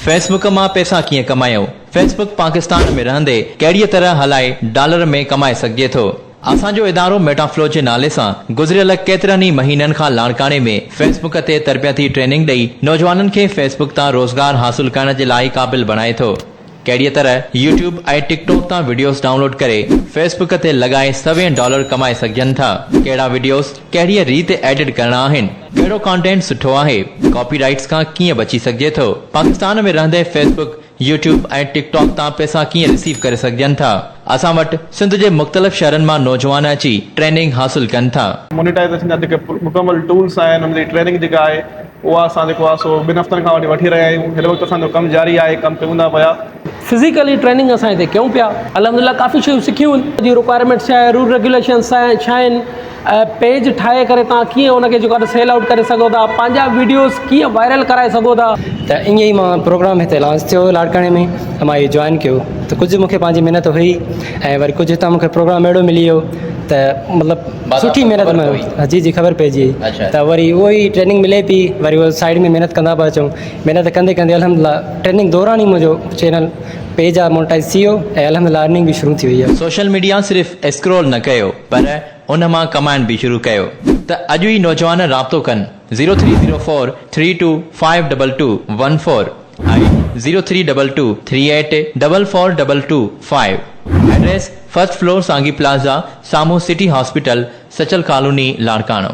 Facebook मां पैसा कीअं कमायो। फेसबुक पाकिस्तान में रहंदे कहिड़ीअ तरह हलाए डॉलर में कमाए सघिजे थो। असांजो इदारो मेटाफ्लो जे नाले सां गुज़रियल केतिरनि ई महीननि खां लाड़काने में फेसबुक ते तरबियती ट्रेनिंग ॾेई नौजवाननि खे फेसबुक तां रोज़गार हासिल करण जे लाइ क़ाबिल बणाए थो। कहिड़ीअ तरह यूट्यूब ऐं टिकटॉक तां वीडियोस डाउनलोड करे फेसबुक ते लॻाए $100 कमाए सघजनि था। कहिड़ा वीडियोस कहिड़ीअ रीति एडिट करणा आहिनि, कहिड़ो कंटेंट सुठो आहे, कॉपीराइट्स खां कीअं बची सघिजे थो, पाकिस्तान में रहंदे फेसबुक यूट्यूब ऐं टिकटॉक तां पैसा कीअं रिसीव करे सघजनि था। असां वटि सिंध जे मुख़्तलिफ़ शहरनि मां नौजवान अची ट्रेनिंग हासिल कनि था। मोनेटाइज़ेशन जा जेके मुकमल टूल्स आहिनि, उनजी ट्रेनिंग जेका आहे उहा असां जेको आहे सो 2 हफ़्तनि खां वठी रहिया आहियूं। हिन वक़्तु असांजो कमु जारी आहे, कमु कयूं था पिया। फिज़िकली ट्रेनिंग असां हिते कयूं पिया। अल्हम्दुलिल्लाह काफ़ी शयूं सिखियूं आहिनि। जी रिक्वायरमेंट्स छा आहे, रूल रेगुलेशन्स छा आहिनि, पेज ठाहे करे तव्हां कीअं उनखे जेको आहे सेल आउट करे सघो था, पंहिंजा वीडियोस कीअं वायरल कराए सघो था। त ईअं ई मां प्रोग्राम हिते लॉन्च थियो लाड़काणे में, त मां इहो जॉइन कयो। त कुझु मूंखे पंहिंजी महिनत हुई ऐं वरी कुझु हितां मूंखे प्रोग्राम अहिड़ो मिली वियो त मतिलबु सुठी महिनत में हुई। जी ख़बर पइजी त वरी उहो ई ट्रेनिंग मिले पई, वरी उहो साइड में महिनत कंदा पिया अचूं। महिनत कंदे कंदे अल्हम्दुलिल्लाह ट्रेनिंग दौरान ई मुंहिंजो चैनल पेज आहे मोनेटाइज़ थी वियो ऐं अल्हम्दुलिल्लाह अर्निंग बि शुरू थी वई आहे। सोशल मीडिया सिर्फ़ स्क्रॉल न कयो पर उन मां कमाइण बि शुरू कयो। त अॼु ई नौजवान राब्तो कनि 0304 325214 ऐं 0322384425। एड्रेस फर्स्ट फ्लोर सांगी प्लाज़ा, साम्हूं city hospital, Sachal colony, Larkana.